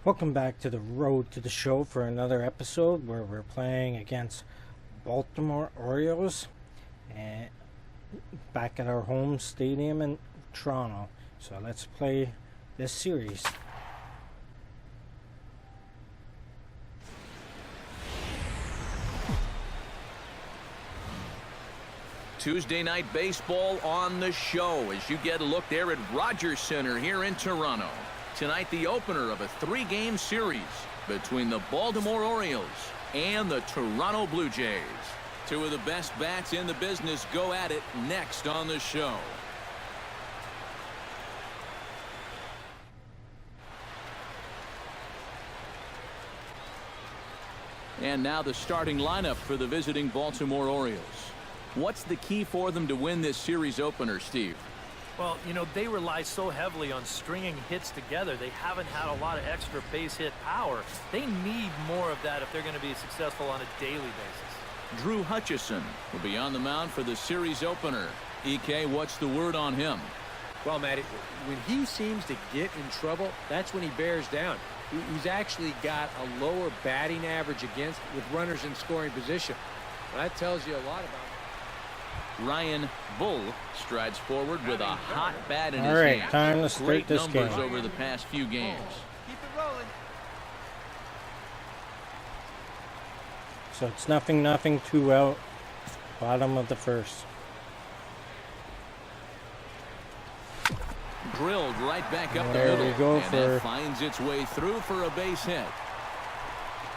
Welcome back to the road to the show for another episode where we're playing against Baltimore Orioles and back at our home stadium in Toronto. So let's play this series. Tuesday night baseball on the show as you get a look there at Rogers Center here in Toronto. Tonight, the opener of a three-game series between the Baltimore Orioles and the Toronto Blue Jays. Two of the best bats in the business go at it next on the show. And now the starting lineup for the visiting Baltimore Orioles. What's the key for them to win this series opener, Steve? Well, you know, they rely so heavily on stringing hits together. They haven't had a lot of extra base hit power. They need more of that if they're going to be successful on a daily basis. Drew Hutchison will be on the mound for the series opener. EK, what's the word on him? Well, Matt, when he seems to get in trouble, that's when he bears down. He's actually got a lower batting average against with runners in scoring position. Well, that tells you a lot about him. Ryan Bull strides forward with a hot bat in his All right, hand. time to start Great this numbers game. over the past few games. Keep it rolling. So it's 0-0, 2 out, bottom of the first. Drilled right back up the There middle. we go And for- that finds its way through for a base hit.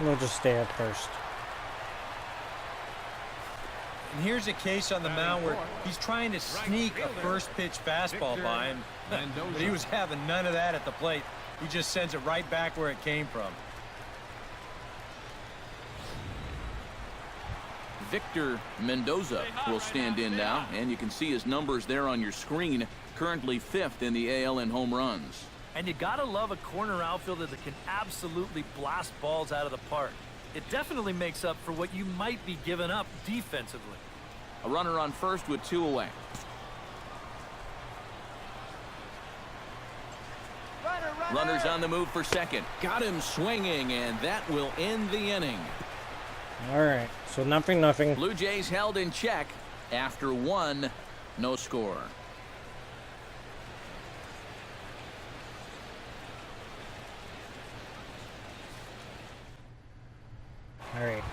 We'll just stay at first. And here's a case on the mound where he's trying to sneak a first pitch fastball by him, but he was having none of that at the plate. He just sends it right back where it came from. Victor Mendoza will stand in now, and you can see his numbers there on your screen. Currently 5th in the AL in home runs. And you gotta love a corner outfielder that can absolutely blast balls out of the park. It definitely makes up for what you might be giving up defensively. A runner on first with 2 away. Runners on the move for second. Got him swinging, and that will end the inning. All right, so 0-0. Blue Jays held in check after 1, no score. All right,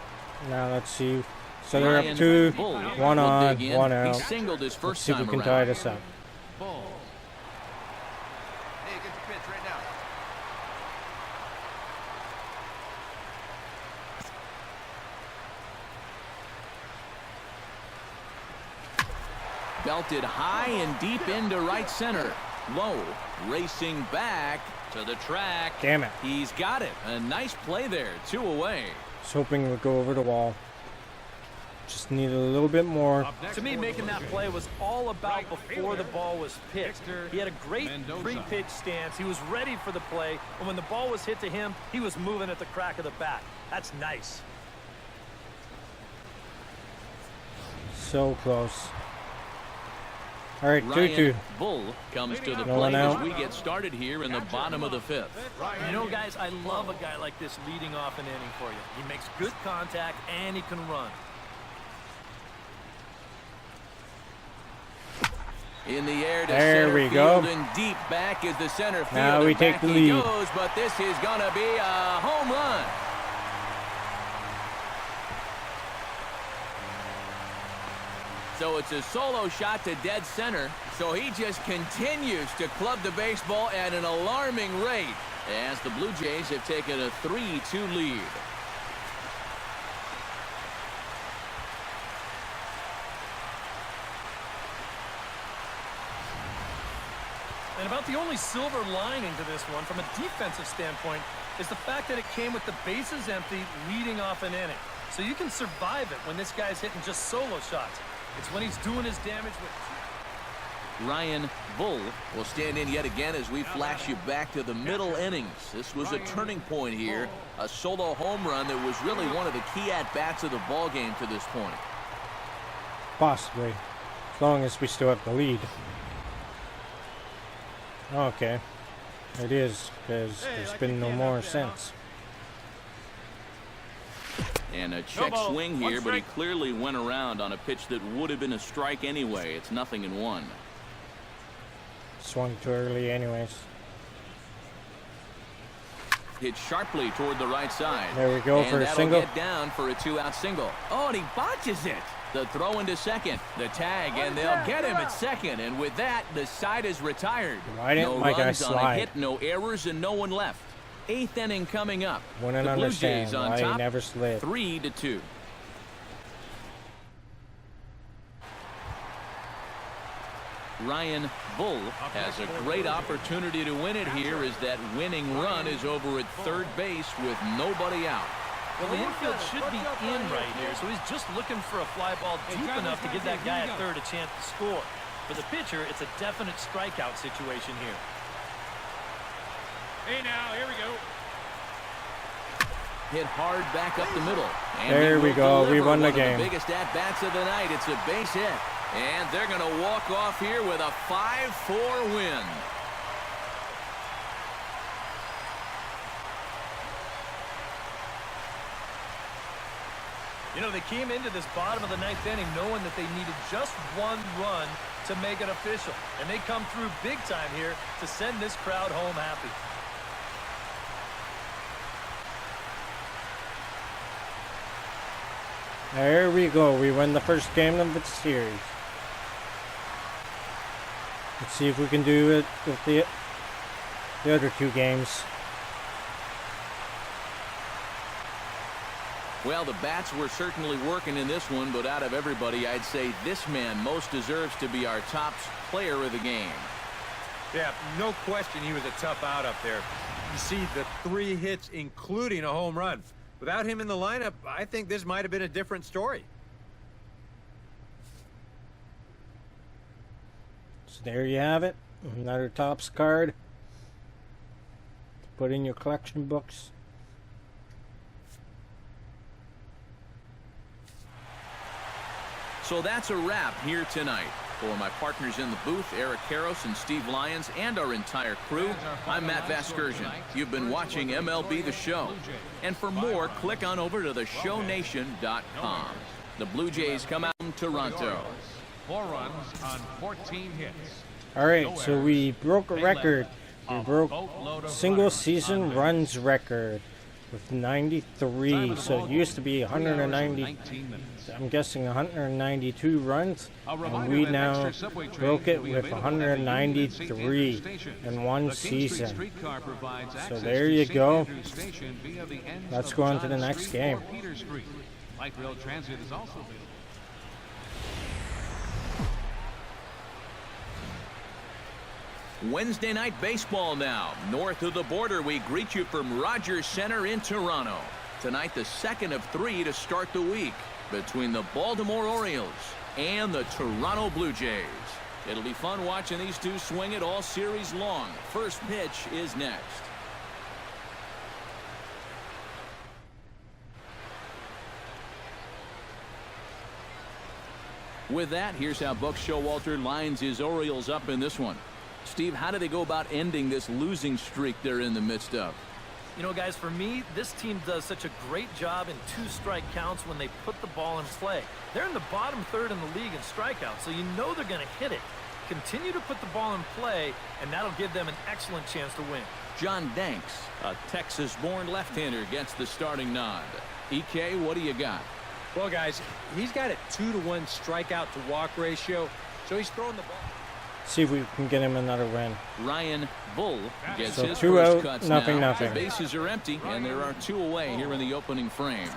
now let's see. So they're Ryan up 2, Bull 1 will on, dig in. 1 He out. singled his Let's first see if we time can around. tie this up. Hey, get the pitch right now. Belted high and deep into right center. Low, racing back to the track. Damn it. He's got it. A nice play there. 2 away. Was hoping it would go over the wall. Just needed a little bit more. To me, making that play was all about before the ball was pitched. He had a great pre-pitch stance. He was ready for the play, and when the ball was hit to him, he was moving at the crack of the bat. That's nice. So close. All right, 2-2. Ryan Bull comes to the No plate one as out. we get started here in the bottom of the 5th. You know, guys, I love a guy like this leading off an inning for you. He makes good contact, and he can run. In the air to There center we go. field and deep back is the center field. Now we and take back the he lead. goes, but this is going to be a home run. So it's a solo shot to dead center. So he just continues to club the baseball at an alarming rate as the Blue Jays have taken a 3-2 lead. And about the only silver lining to this one from a defensive standpoint is the fact that it came with the bases empty leading off an inning. So you can survive it when this guy's hitting just solo shots. It's when he's doing his damage with... Ryan Bull will stand in yet again as we flash you back to the middle innings. This was a turning point here. A solo home run that was really one of the key at-bats of the ball game to this point. Possibly. As long as we still have the lead. Okay. It is, because there's been no more since. And a check swing here, but he clearly went around on a pitch that would have been a strike anyway. It's 0-1. Swung too early anyways. Hit sharply toward the right side. There we go for a single. Get down for a 2-out single. Oh, and he botches it. The throw into second. The tag, and they'll get him at second. And with that, the side is retired. Why didn't my guy slide? No runs on a hit, no errors, and no one left. 8th inning coming up. Wouldn't understand why he never slid. 3-2. Ryan Bull has a great opportunity to win it here as that winning run is over at third base with nobody out. Well, the infield should be in right here, so he's just looking for a fly ball deep enough to give that guy at third a chance to score. For the pitcher, it's a definite strikeout situation here. Hey, now, here we go. Hit hard back up the middle. And there we go. We won the game. The biggest at-bats of the night. It's a base hit. And they're going to walk off here with a 5-4 win. You know, they came into this bottom of the 9th inning knowing that they needed just one run to make it official. And they come through big time here to send this crowd home happy. There we go. We win the first game of the series. Let's see if we can do it with the other 2 games. Well, the bats were certainly working in this one, but out of everybody, I'd say this man most deserves to be our top player of the game. Yeah, no question he was a tough out up there. You see the 3 hits, including a home run. Without him in the lineup, I think this might have been a different story. So there you have it. Another Topps card. Put in your collection books. So that's a wrap here tonight. For my partners in the booth, Eric Karros and Steve Lyons, and our entire crew, I'm Matt Vasgersian. You've been watching MLB The Show. And for more, click on over to theshownation.com. The Blue Jays come out from Toronto. 4 runs on 14 hits. All right, so we broke a record. We broke single season runs record with 93. So it used to be 190. I'm guessing 192 runs, and we now broke it with 193 in one season. So there you go. Let's go on to the next game. Light rail transit is also available. Wednesday night baseball now. North of the border, we greet you from Rogers Center in Toronto. Tonight, the second of 3 to start the week between the Baltimore Orioles and the Toronto Blue Jays. It'll be fun watching these two swing it all series long. First pitch is next. With that, here's how Buck Showalter lines his Orioles up in this one. Steve, how do they go about ending this losing streak they're in the midst of? You know, guys, for me, this team does such a great job in 2-strike counts when they put the ball in play. They're in the bottom third in the league in strikeouts, so you know they're going to hit it. Continue to put the ball in play, and that'll give them an excellent chance to win. John Danks, a Texas-born left-hander, gets the starting nod. EK, what do you got? Well, guys, he's got a 2-to-1 strikeout to walk ratio, so he's throwing the ball. See if we can get him another win. Ryan Bull gets so his 2 first out, cuts nothing, now. nothing. The bases are empty, and there are 2 away here in the opening frame.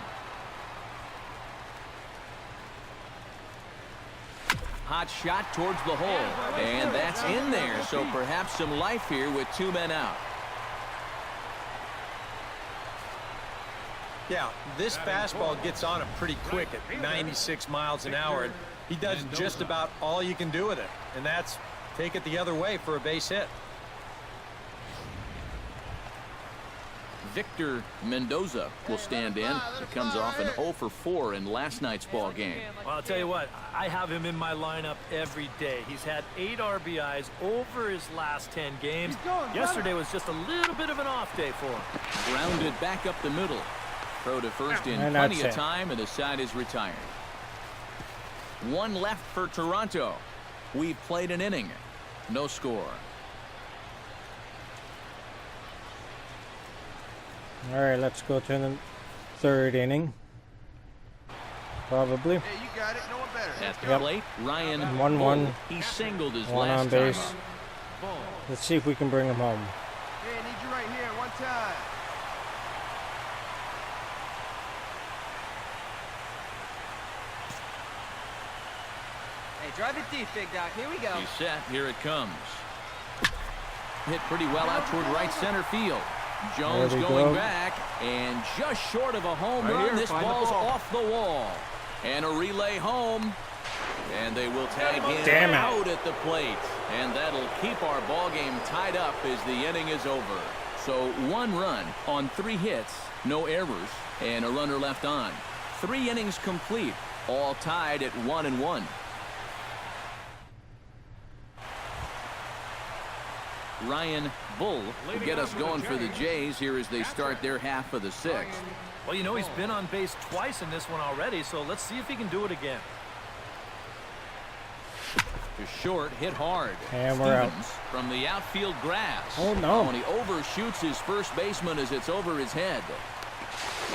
Hot shot towards the hole, and that's in there, so perhaps some life here with 2 men out. Yeah, this fastball gets on him pretty quick at 96 miles an hour, and he does just about all you can do with it, and that's take it the other way for a base hit. Victor Mendoza will stand in. He comes off an 0 for 4 in last night's ball game. Well, I'll tell you what, I have him in my lineup every day. He's had 8 RBIs over his last 10 games. Yesterday was just a little bit of an off day for him. Grounded back up the middle. Throw to first in plenty of time, and the side is retired. 1 left for Toronto. We've played an inning. No score. All right, let's go to the 3rd inning. Probably. Hey, you got it. No one better. At the plate, Ryan 1-1. He singled his 1 last on base. time. Let's see if we can bring him home. Hey, I need you right here. One time. Hey, drive it deep, big dog. Here we go. He's set. Here it comes. Hit pretty well out toward right center field. Jones going back, and just short of a home run. This ball's off the wall. And a relay home. And they will tag him out at the plate. And that'll keep our ball game tied up as the inning is over. So 1 run on 3 hits, no errors, and a runner left on. 3 innings complete, all tied at 1-1. Ryan Bull will get us going for the Jays here as they start their half of the 6th. Well, you know, he's been on base twice in this one already, so let's see if he can do it again. To short, hit hard. And we're out. From the outfield grass. Oh, no. And he overshoots his first baseman as it's over his head.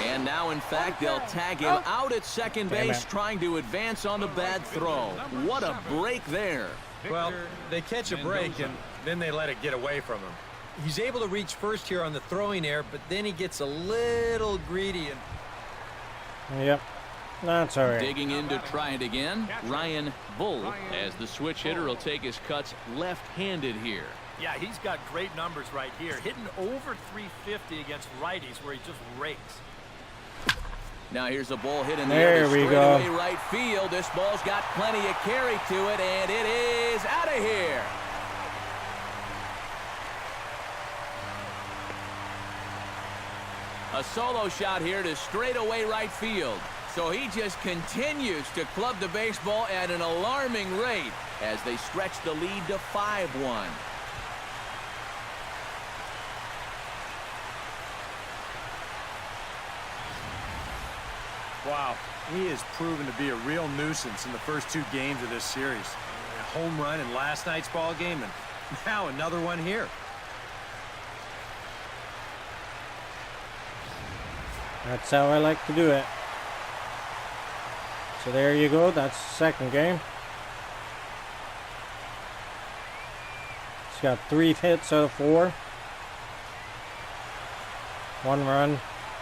And now, in fact, they'll tag him out at second base, trying to advance on a bad throw. What a break there. Well, they catch a break, and then they let it get away from him. He's able to reach first here on the throwing error, but then he gets a little greedy. Yep. That's all right. Digging in to try it again. Ryan Bull, as the switch hitter, will take his cuts left-handed here. Yeah, he's got great numbers right here. Hitting over 350 against righties where he just rakes. Now here's a ball hit in the There air we go. straightaway right field. This ball's got plenty of carry to it, and it is out of here. A solo shot here to straightaway right field. So he just continues to club the baseball at an alarming rate as they stretch the lead to 5-1. Wow, he has proven to be a real nuisance in the first 2 games of this series. A home run in last night's ball game, and now another one here. That's how I like to do it. So there you go. That's the 2nd game. He's got 3 hits out of 4. 1 run,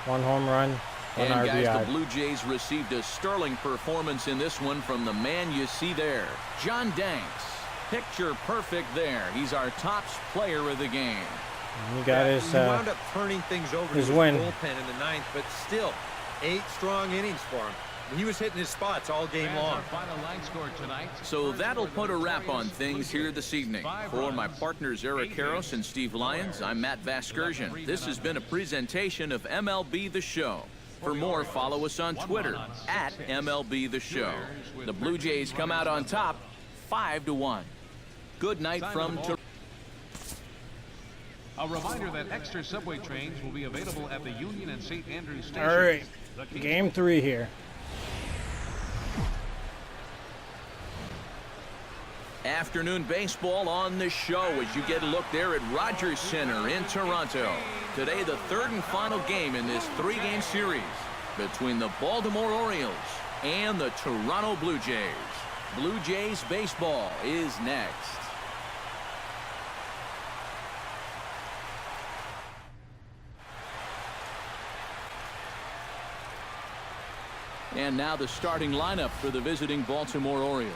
1 home run, 1 and RBI. guys, the Blue Jays received a sterling performance in this one from the man you see there, John Danks. Picture perfect there. He's our top player of the game. And he got his he wound up turning things over to his win. bullpen in the 9th, but still 8 strong innings for him. He was hitting his spots all game long. So that'll put a wrap on things here this evening. For my partners Eric Harros and Steve Lyons, I'm Matt Vasgersian. This has been a presentation of MLB The Show. For more, follow us on Twitter at MLB The Show. The Blue Jays come out on top 5-1. Good night from Toronto. A reminder that extra subway trains will be available at the Union and St. Andrews stations. All right, game 3 here. Afternoon baseball on the show as you get a look there at Rogers Center in Toronto. Today, the 3rd and final game in this 3-game series between the Baltimore Orioles and the Toronto Blue Jays. Blue Jays baseball is next. And now the starting lineup for the visiting Baltimore Orioles.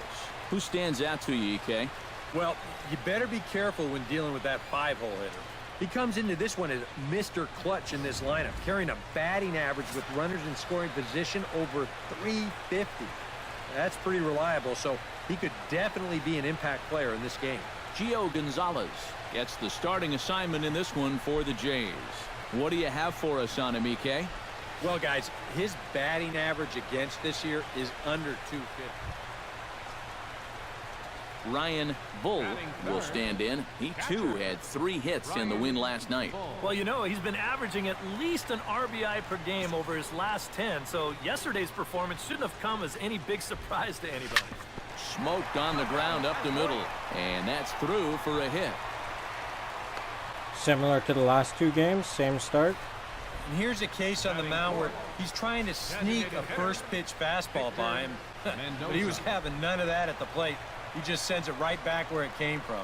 Who stands out to you, EK? Well, you better be careful when dealing with that 5-hole hitter. He comes into this one as Mr. Clutch in this lineup, carrying a batting average with runners in scoring position over 350. That's pretty reliable, so he could definitely be an impact player in this game. Gio Gonzalez gets the starting assignment in this one for the Jays. What do you have for us on him, EK? Well, guys, his batting average against this year is under 250. Ryan Bull will stand in. He, too, had 3 hits in the win last night. Well, you know, he's been averaging at least an RBI per game over his last 10, so yesterday's performance shouldn't have come as any big surprise to anybody. Smoked on the ground up the middle, and that's through for a hit. Similar to the last 2 games, same start. And here's a case on the mound where he's trying to sneak a first-pitch fastball by him, but he was having none of that at the plate. He just sends it right back where it came from.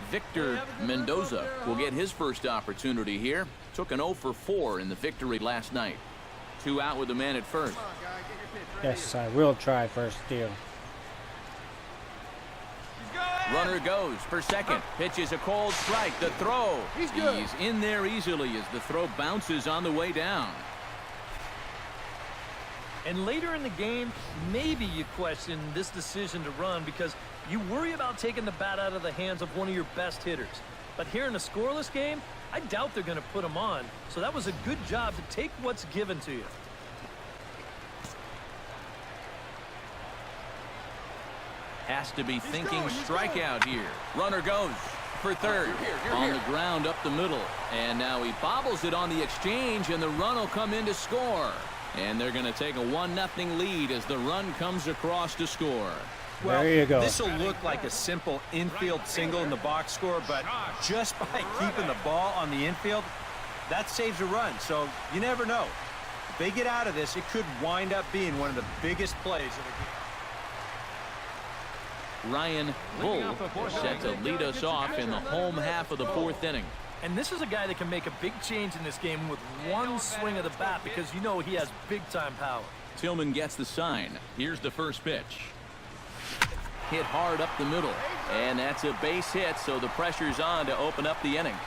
Victor Mendoza will get his first opportunity here. Took an 0 for 4 in the victory last night. 2 out with the man at first. Yes, I will try first steal. Runner goes for second. Pitches a cold strike. The throw. He's in there easily as the throw bounces on the way down. And later in the game, maybe you question this decision to run because you worry about taking the bat out of the hands of one of your best hitters. But here in a scoreless game, I doubt they're going to put him on. So that was a good job to take what's given to you. Has to be thinking strikeout here. Runner goes for third. On the ground up the middle. And now he bobbles it on the exchange, and the run will come in to score. And they're going to take a 1-0 lead as the run comes across to score. Well, there you go. This will look like a simple infield single in the box score, but just by keeping the ball on the infield, that saves a run. So you never know. If they get out of this, it could wind up being one of the biggest plays of the game. Ryan Bull is set to lead us off in the home half of the 4th inning. And this is a guy that can make a big change in this game with one swing of the bat because you know he has big-time power. Tillman gets the sign. Here's the first pitch. Hit hard up the middle. And that's a base hit, so the pressure's on to open up the inning.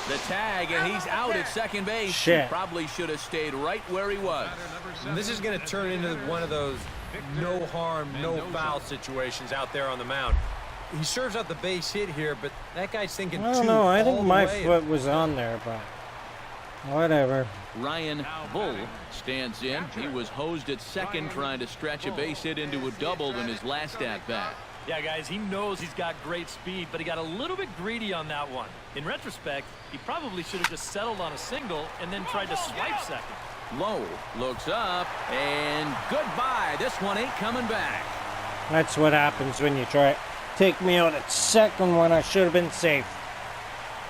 The tag, and he's out at second base. Shit. He probably should have stayed right where he was. And this is going to turn into one of those no harm, no foul situations out there on the mound. He serves out the base hit here, but that guy's thinking I don't know. I think my foot was on there, but whatever. Ryan Bull stands in. He was hosed at second trying to stretch a base hit into a double in his last at-bat. Yeah, guys, he knows he's got great speed, but he got a little bit greedy on that one. In retrospect, he probably should have just settled on a single and then tried to swipe second. Low looks up, and goodbye. This one ain't coming back. That's what happens when you try take me out at second when I should have been safe.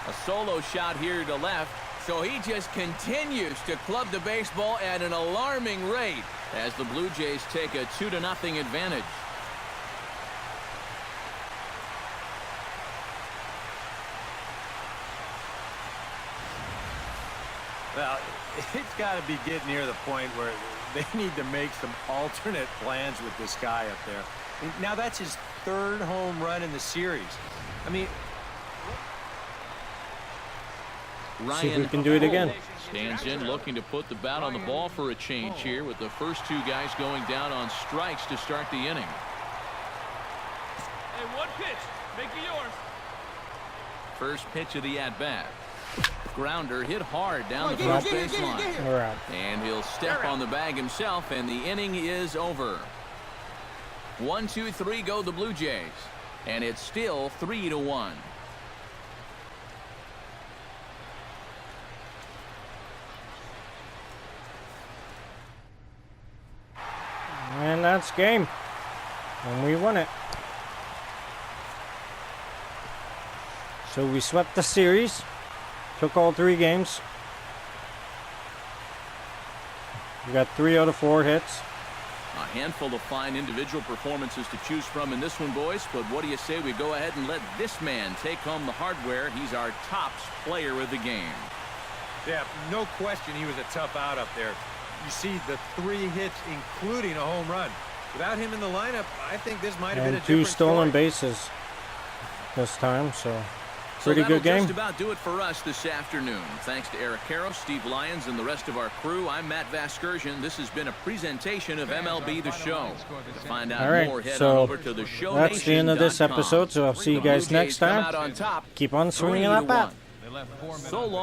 A solo shot here to left, so he just continues to club the baseball at an alarming rate as the Blue Jays take a 2-0 advantage. Well, it's got to be getting near the point where they need to make some alternate plans with this guy up there. Now, that's his 3rd home run in the series. I mean, See if we Ryan can do it again. stands in looking to put the bat on the ball for a change here with the first 2 guys going down on strikes to start the inning. Hey, one pitch. Make it yours. First pitch of the at-bat. Grounder hit hard down the first baseline. We're out. And he'll step on the bag himself, and the inning is over. 1, 2, 3 go the Blue Jays. And it's still 3-1. And that's game. And we won it. So we swept the series. Took all 3 games. We got 3 out of 4 hits. A handful of fine individual performances to choose from in this one, boys. But what do you say we go ahead and let this man take home the hardware? He's our top player of the game. yeah, no question he was a tough out up there. You see the 3 hits, including a home run. Without him in the lineup, I think this might have been a And 2 different stolen story. bases this time, so Pretty good game. Just about do it for us this afternoon. Thanks to Eric Caro, Steve Lyons, and the rest of our crew. I'm Matt Vasgersian. This has been a presentation of MLB The Show. To find out All right, more, head so on over to theshownation.com. that's the end of this episode, so I'll see you guys next time. Keep on swinging that bat. So long.